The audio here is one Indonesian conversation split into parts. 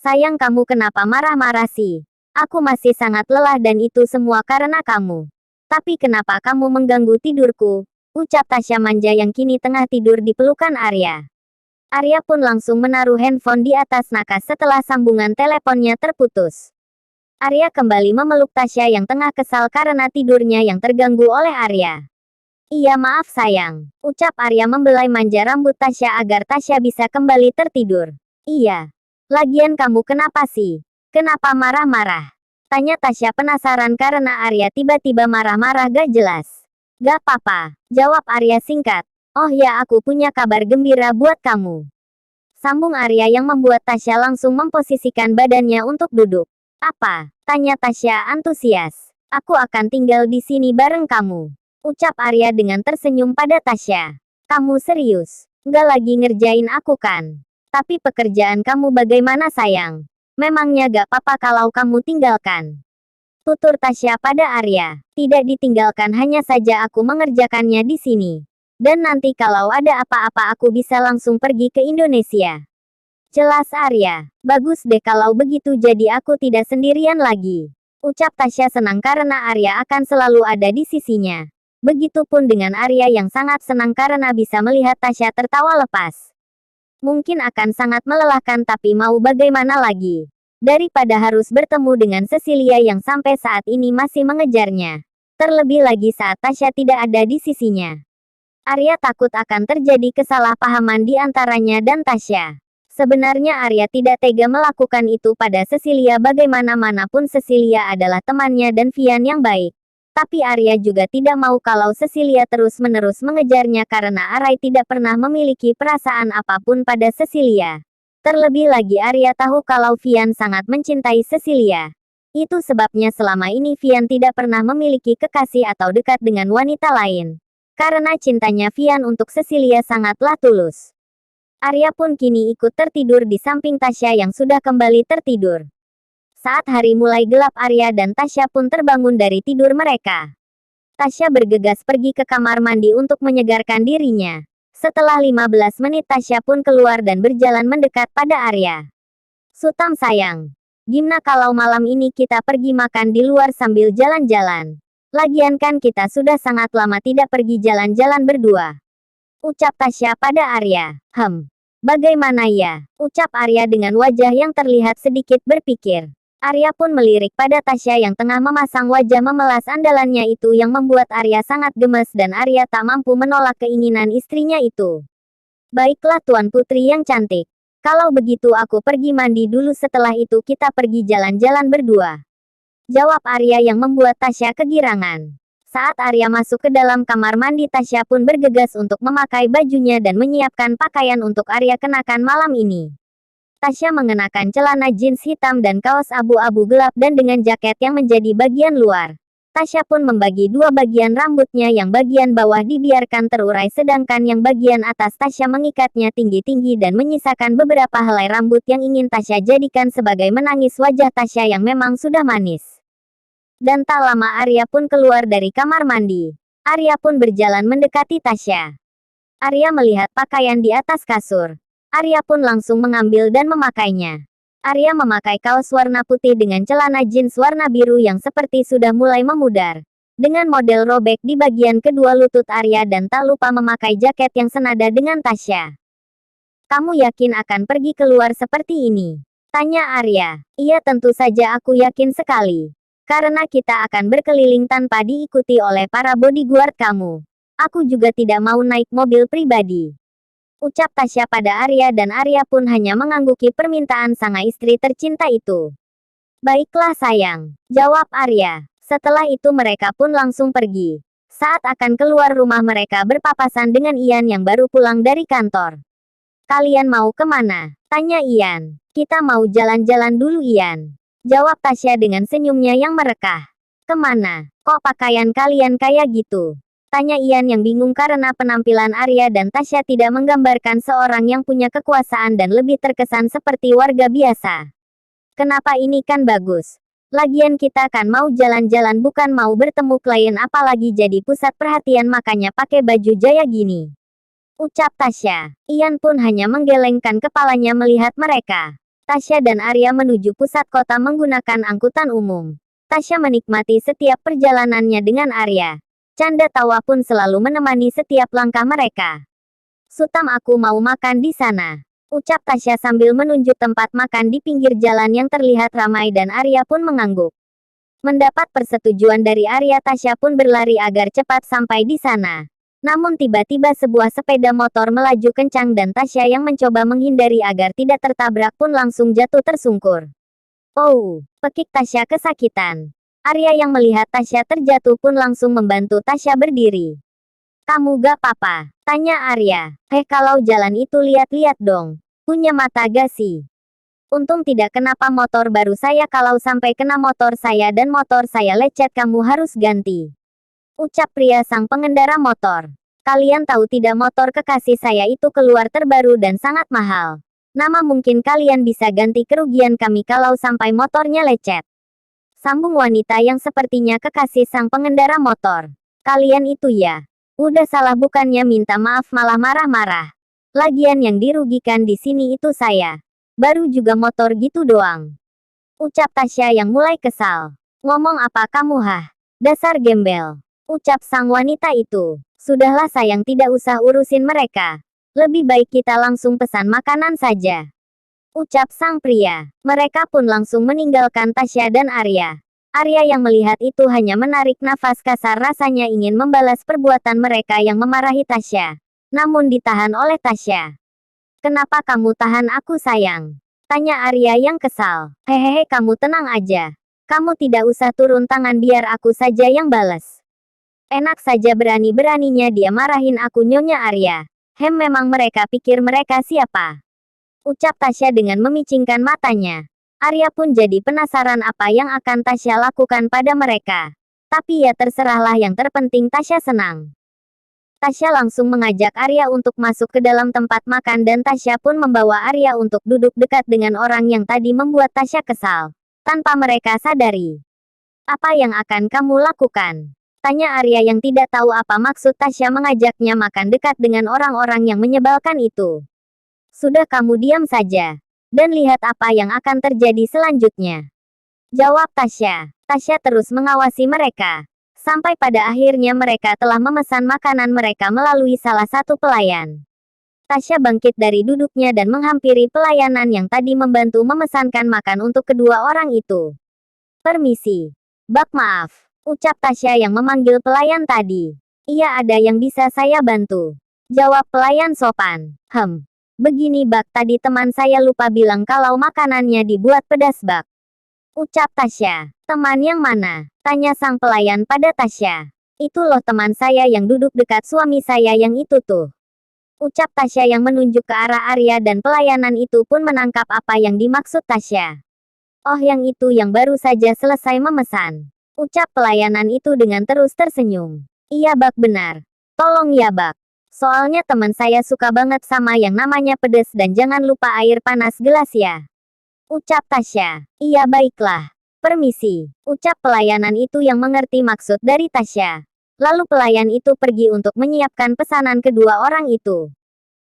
Sayang, kamu kenapa marah-marah sih? Aku masih sangat lelah dan itu semua karena kamu. Tapi kenapa kamu mengganggu tidurku? Ucap Tasya manja yang kini tengah tidur di pelukan Arya. Arya pun langsung menaruh handphone di atas nakas setelah sambungan teleponnya terputus. Arya kembali memeluk Tasya yang tengah kesal karena tidurnya yang terganggu oleh Arya. Iya, maaf sayang, ucap Arya membelai manja rambut Tasya agar Tasya bisa kembali tertidur. Iya. Lagian kamu kenapa sih? Kenapa marah-marah? Tanya Tasya penasaran karena Arya tiba-tiba marah-marah gak jelas. Gak apa-apa, jawab Arya singkat. Oh ya, aku punya kabar gembira buat kamu. Sambung Arya yang membuat Tasya langsung memposisikan badannya untuk duduk. Apa? Tanya Tasya antusias. Aku akan tinggal di sini bareng kamu. Ucap Arya dengan tersenyum pada Tasya. Kamu serius? Nggak lagi ngerjain aku kan? Tapi pekerjaan kamu bagaimana sayang? Memangnya gak apa-apa kalau kamu tinggalkan? Tutur Tasya pada Arya. Tidak ditinggalkan, hanya saja aku mengerjakannya di sini. Dan nanti kalau ada apa-apa aku bisa langsung pergi ke Indonesia. Jelas Arya. Bagus deh kalau begitu, jadi aku tidak sendirian lagi. Ucap Tasya senang karena Arya akan selalu ada di sisinya. Begitupun dengan Arya yang sangat senang karena bisa melihat Tasya tertawa lepas. Mungkin akan sangat melelahkan, tapi mau bagaimana lagi? Daripada harus bertemu dengan Cecilia yang sampai saat ini masih mengejarnya. Terlebih lagi saat Tasya tidak ada di sisinya. Arya takut akan terjadi kesalahpahaman di antaranya dan Tasya. Sebenarnya Arya tidak tega melakukan itu pada Cecilia, bagaimanapun Cecilia adalah temannya dan Vian yang baik. Tapi Arya juga tidak mau kalau Cecilia terus-menerus mengejarnya karena Arya tidak pernah memiliki perasaan apapun pada Cecilia. Terlebih lagi Arya tahu kalau Vian sangat mencintai Cecilia. Itu sebabnya selama ini Vian tidak pernah memiliki kekasih atau dekat dengan wanita lain. Karena cintanya Vian untuk Cecilia sangatlah tulus. Arya pun kini ikut tertidur di samping Tasya yang sudah kembali tertidur. Saat hari mulai gelap, Arya dan Tasya pun terbangun dari tidur mereka. Tasya bergegas pergi ke kamar mandi untuk menyegarkan dirinya. Setelah 15 menit Tasya pun keluar dan berjalan mendekat pada Arya. Sutam sayang, gimana kalau malam ini kita pergi makan di luar sambil jalan-jalan? Lagian kan kita sudah sangat lama tidak pergi jalan-jalan berdua. Ucap Tasya pada Arya. Bagaimana ya? Ucap Arya dengan wajah yang terlihat sedikit berpikir. Arya pun melirik pada Tasya yang tengah memasang wajah memelas andalannya itu yang membuat Arya sangat gemes dan Arya tak mampu menolak keinginan istrinya itu. Baiklah Tuan Putri yang cantik. Kalau begitu aku pergi mandi dulu, setelah itu kita pergi jalan-jalan berdua. Jawab Arya yang membuat Tasya kegirangan. Saat Arya masuk ke dalam kamar mandi, Tasya pun bergegas untuk memakai bajunya dan menyiapkan pakaian untuk Arya kenakan malam ini. Tasya mengenakan celana jeans hitam dan kaos abu-abu gelap dan dengan jaket yang menjadi bagian luar. Tasya pun membagi dua bagian rambutnya, yang bagian bawah dibiarkan terurai sedangkan yang bagian atas Tasya mengikatnya tinggi-tinggi dan menyisakan beberapa helai rambut yang ingin Tasya jadikan sebagai menangis wajah Tasya yang memang sudah manis. Dan tak lama Arya pun keluar dari kamar mandi. Arya pun berjalan mendekati Tasya. Arya melihat pakaian di atas kasur. Arya pun langsung mengambil dan memakainya. Arya memakai kaos warna putih dengan celana jeans warna biru yang seperti sudah mulai memudar. Dengan model robek di bagian kedua lutut Arya dan tak lupa memakai jaket yang senada dengan Tasya. Kamu yakin akan pergi keluar seperti ini? Tanya Arya. Iya, tentu saja aku yakin sekali. Karena kita akan berkeliling tanpa diikuti oleh para bodyguard kamu. Aku juga tidak mau naik mobil pribadi. Ucap Tasya pada Arya dan Arya pun hanya mengangguki permintaan sang istri tercinta itu. Baiklah sayang, jawab Arya. Setelah itu mereka pun langsung pergi. Saat akan keluar rumah mereka berpapasan dengan Ian yang baru pulang dari kantor. Kalian mau kemana? Tanya Ian. Kita mau jalan-jalan dulu Ian. Jawab Tasya dengan senyumnya yang merekah. Kemana? Kok pakaian kalian kayak gitu? Tanya Ian yang bingung karena penampilan Arya dan Tasya tidak menggambarkan seorang yang punya kekuasaan dan lebih terkesan seperti warga biasa. Kenapa ini kan bagus? Lagian kita kan mau jalan-jalan bukan mau bertemu klien, apalagi jadi pusat perhatian, makanya pakai baju jaya gini. Ucap Tasya. Ian pun hanya menggelengkan kepalanya melihat mereka. Tasya dan Arya menuju pusat kota menggunakan angkutan umum. Tasya menikmati setiap perjalanannya dengan Arya. Canda tawa pun selalu menemani setiap langkah mereka. Sutam, aku mau makan di sana, ucap Tasya sambil menunjuk tempat makan di pinggir jalan yang terlihat ramai dan Arya pun mengangguk. Mendapat persetujuan dari Arya, Tasya pun berlari agar cepat sampai di sana. Namun tiba-tiba sebuah sepeda motor melaju kencang dan Tasya yang mencoba menghindari agar tidak tertabrak pun langsung jatuh tersungkur. Oh, pekik Tasya kesakitan. Arya yang melihat Tasya terjatuh pun langsung membantu Tasya berdiri. Kamu gak apa-apa? Tanya Arya. Kalau jalan itu lihat-lihat dong. Punya mata gak sih? Untung tidak kenapa motor baru saya, kalau sampai kena motor saya dan motor saya lecet kamu harus ganti. Ucap pria sang pengendara motor. Kalian tahu tidak, motor kekasih saya itu keluar terbaru dan sangat mahal. Nama mungkin kalian bisa ganti kerugian kami kalau sampai motornya lecet. Sambung wanita yang sepertinya kekasih sang pengendara motor. Kalian itu ya. Udah salah bukannya minta maaf malah marah-marah. Lagian yang dirugikan di sini itu saya. Baru juga motor gitu doang. Ucap Tasya yang mulai kesal. Ngomong apa kamu Dasar gembel. Ucap sang wanita itu. Sudahlah sayang, tidak usah urusin mereka. Lebih baik kita langsung pesan makanan saja. Ucap sang pria. Mereka pun langsung meninggalkan Tasya dan Arya. Arya yang melihat itu hanya menarik nafas kasar, rasanya ingin membalas perbuatan mereka yang memarahi Tasya. Namun ditahan oleh Tasya. Kenapa kamu tahan aku sayang? Tanya Arya yang kesal. Hehehe, kamu tenang aja. Kamu tidak usah turun tangan, biar aku saja yang balas. Enak saja berani-beraninya dia marahin aku, Nyonya Arya. Memang mereka pikir mereka siapa? Ucap Tasya dengan memicingkan matanya. Arya pun jadi penasaran apa yang akan Tasya lakukan pada mereka. Tapi ya terserahlah, yang terpenting Tasya senang. Tasya langsung mengajak Arya untuk masuk ke dalam tempat makan dan Tasya pun membawa Arya untuk duduk dekat dengan orang yang tadi membuat Tasya kesal. Tanpa mereka sadari. Apa yang akan kamu lakukan? Tanya Arya yang tidak tahu apa maksud Tasya mengajaknya makan dekat dengan orang-orang yang menyebalkan itu. Sudah, kamu diam saja. Dan lihat apa yang akan terjadi selanjutnya. Jawab Tasya. Tasya terus mengawasi mereka. Sampai pada akhirnya mereka telah memesan makanan mereka melalui salah satu pelayan. Tasya bangkit dari duduknya dan menghampiri pelayanan yang tadi membantu memesankan makan untuk kedua orang itu. Permisi. Bak, maaf. Ucap Tasya yang memanggil pelayan tadi. Iya, ada yang bisa saya bantu? Jawab pelayan sopan. Begini Bak, tadi teman saya lupa bilang kalau makanannya dibuat pedas Bak. Ucap Tasya. Teman yang mana? Tanya sang pelayan pada Tasya. Itu loh teman saya yang duduk dekat suami saya yang itu tuh. Ucap Tasya yang menunjuk ke arah Arya dan pelayanan itu pun menangkap apa yang dimaksud Tasya. Oh, yang itu yang baru saja selesai memesan. Ucap pelayanan itu dengan terus tersenyum. Iya Bak, benar. Tolong ya Bak. Soalnya teman saya suka banget sama yang namanya pedas dan jangan lupa air panas gelas ya. Ucap Tasya. Iya baiklah. Permisi. Ucap pelayanan itu yang mengerti maksud dari Tasya. Lalu pelayan itu pergi untuk menyiapkan pesanan kedua orang itu.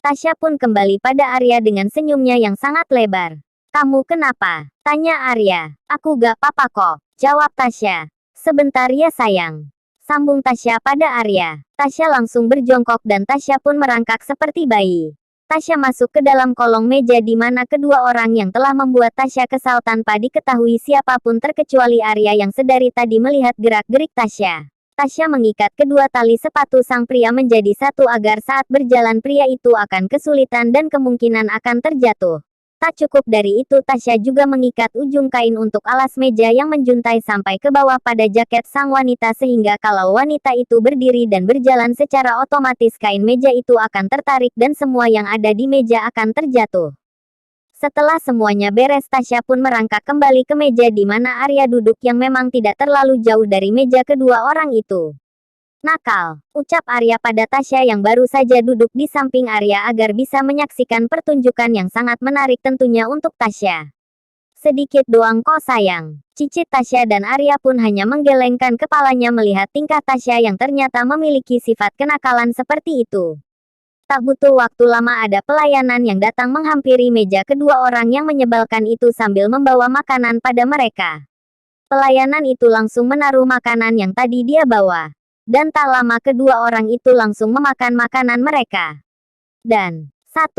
Tasya pun kembali pada Arya dengan senyumnya yang sangat lebar. Kamu kenapa? Tanya Arya. Aku gak apa-apa kok. Jawab Tasya. Sebentar ya sayang. Sambung Tasya pada Arya. Tasya langsung berjongkok dan Tasya pun merangkak seperti bayi. Tasya masuk ke dalam kolong meja di mana kedua orang yang telah membuat Tasya kesal tanpa diketahui siapapun terkecuali Arya yang sedari tadi melihat gerak-gerik Tasya. Tasya mengikat kedua tali sepatu sang pria menjadi satu agar saat berjalan pria itu akan kesulitan dan kemungkinan akan terjatuh. Tak cukup dari itu, Tasya juga mengikat ujung kain untuk alas meja yang menjuntai sampai ke bawah pada jaket sang wanita sehingga kalau wanita itu berdiri dan berjalan secara otomatis kain meja itu akan tertarik dan semua yang ada di meja akan terjatuh. Setelah semuanya beres, Tasya pun merangkak kembali ke meja di mana Arya duduk yang memang tidak terlalu jauh dari meja kedua orang itu. Nakal, ucap Arya pada Tasya yang baru saja duduk di samping Arya agar bisa menyaksikan pertunjukan yang sangat menarik tentunya untuk Tasya. Sedikit doang kok sayang. Cicit Tasya dan Arya pun hanya menggelengkan kepalanya melihat tingkah Tasya yang ternyata memiliki sifat kenakalan seperti itu. Tak butuh waktu lama ada pelayanan yang datang menghampiri meja kedua orang yang menyebalkan itu sambil membawa makanan pada mereka. Pelayanan itu langsung menaruh makanan yang tadi dia bawa. Dan tak lama kedua orang itu langsung memakan makanan mereka. Dan, 1,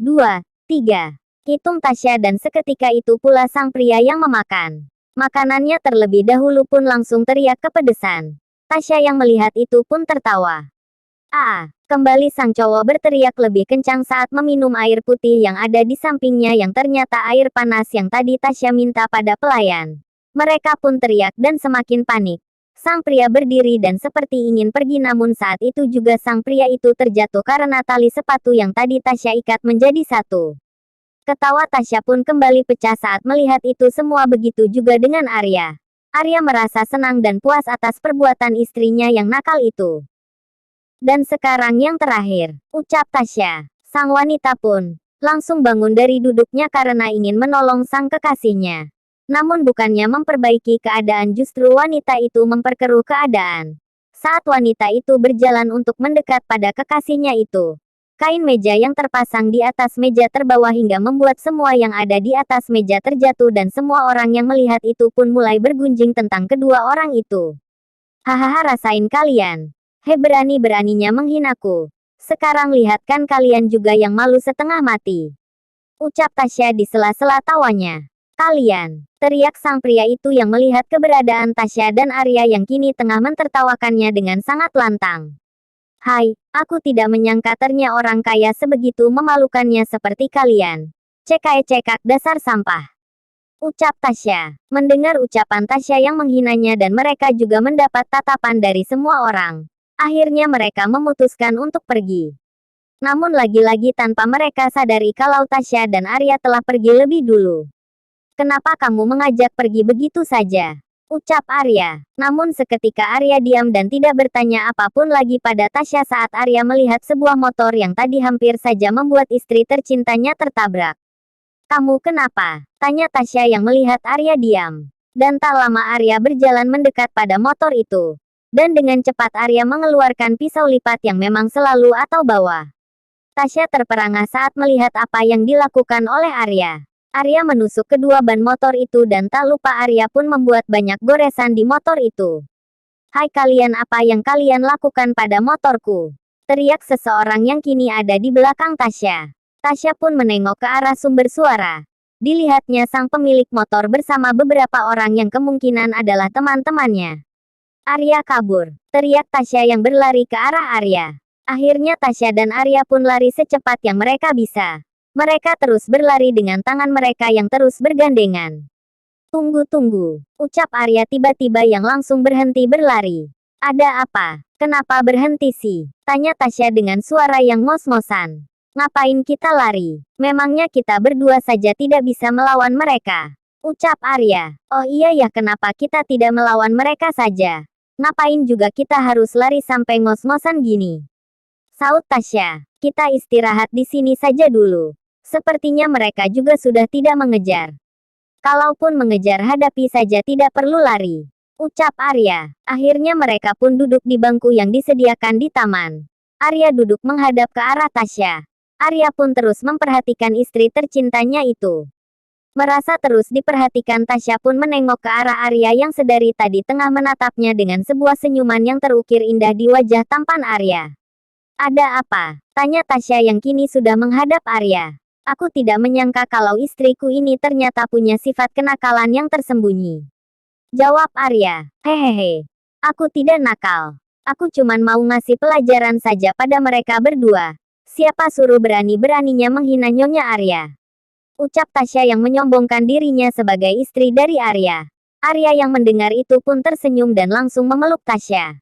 2, 3. Hitung Tasya dan seketika itu pula sang pria yang memakan. Makanannya terlebih dahulu pun langsung teriak kepedesan. Tasya yang melihat itu pun tertawa. Kembali sang cowok berteriak lebih kencang saat meminum air putih yang ada di sampingnya yang ternyata air panas yang tadi Tasya minta pada pelayan. Mereka pun teriak dan semakin panik. Sang pria berdiri dan seperti ingin pergi namun saat itu juga sang pria itu terjatuh karena tali sepatu yang tadi Tasya ikat menjadi satu. Ketawa Tasya pun kembali pecah saat melihat itu semua, begitu juga dengan Arya. Arya merasa senang dan puas atas perbuatan istrinya yang nakal itu. Dan sekarang yang terakhir, ucap Tasya. Sang wanita pun langsung bangun dari duduknya karena ingin menolong sang kekasihnya. Namun bukannya memperbaiki keadaan, justru wanita itu memperkeruh keadaan. Saat wanita itu berjalan untuk mendekat pada kekasihnya itu, kain meja yang terpasang di atas meja terbawa hingga membuat semua yang ada di atas meja terjatuh dan semua orang yang melihat itu pun mulai bergunjing tentang kedua orang itu. Hahaha, rasain kalian. Berani-beraninya menghinaku. Sekarang lihat kan kalian juga yang malu setengah mati. Ucap Tasya di sela-sela tawanya. Kalian, teriak sang pria itu yang melihat keberadaan Tasya dan Arya yang kini tengah mentertawakannya dengan sangat lantang. Hai, aku tidak menyangka ternyata orang kaya sebegitu memalukannya seperti kalian. Cekak dasar sampah. Ucap Tasya. Mendengar ucapan Tasya yang menghinanya dan mereka juga mendapat tatapan dari semua orang. Akhirnya mereka memutuskan untuk pergi. Namun lagi-lagi tanpa mereka sadari kalau Tasya dan Arya telah pergi lebih dulu. Kenapa kamu mengajak pergi begitu saja? Ucap Arya. Namun seketika Arya diam dan tidak bertanya apapun lagi pada Tasya saat Arya melihat sebuah motor yang tadi hampir saja membuat istri tercintanya tertabrak. Kamu kenapa? Tanya Tasya yang melihat Arya diam. Dan tak lama Arya berjalan mendekat pada motor itu. Dan dengan cepat Arya mengeluarkan pisau lipat yang memang selalu atau bawa. Tasya terperangah saat melihat apa yang dilakukan oleh Arya. Arya menusuk kedua ban motor itu dan tak lupa Arya pun membuat banyak goresan di motor itu. Hai kalian, apa yang kalian lakukan pada motorku? Teriak seseorang yang kini ada di belakang Tasya. Tasya pun menengok ke arah sumber suara. Dilihatnya sang pemilik motor bersama beberapa orang yang kemungkinan adalah teman-temannya. Arya kabur, teriak Tasya yang berlari ke arah Arya. Akhirnya Tasya dan Arya pun lari secepat yang mereka bisa. Mereka terus berlari dengan tangan mereka yang terus bergandengan. Tunggu, ucap Arya tiba-tiba yang langsung berhenti berlari. Ada apa? Kenapa berhenti sih? Tanya Tasya dengan suara yang ngos-ngosan. Ngapain kita lari? Memangnya kita berdua saja tidak bisa melawan mereka? Ucap Arya. Oh iya ya, kenapa kita tidak melawan mereka saja? Ngapain juga kita harus lari sampai ngos-ngosan gini? Saut Tasya. Kita istirahat di sini saja dulu. Sepertinya mereka juga sudah tidak mengejar. Kalaupun mengejar, hadapi saja, tidak perlu lari. Ucap Arya. Akhirnya mereka pun duduk di bangku yang disediakan di taman. Arya duduk menghadap ke arah Tasya. Arya pun terus memperhatikan istri tercintanya itu. Merasa terus diperhatikan, Tasya pun menengok ke arah Arya yang sedari tadi tengah menatapnya dengan sebuah senyuman yang terukir indah di wajah tampan Arya. Ada apa? Tanya Tasya yang kini sudah menghadap Arya. Aku tidak menyangka kalau istriku ini ternyata punya sifat kenakalan yang tersembunyi. Jawab Arya. Hehehe. Aku tidak nakal. Aku cuman mau ngasih pelajaran saja pada mereka berdua. Siapa suruh berani-beraninya menghina Nyonya Arya? Ucap Tasya yang menyombongkan dirinya sebagai istri dari Arya. Arya yang mendengar itu pun tersenyum dan langsung memeluk Tasya.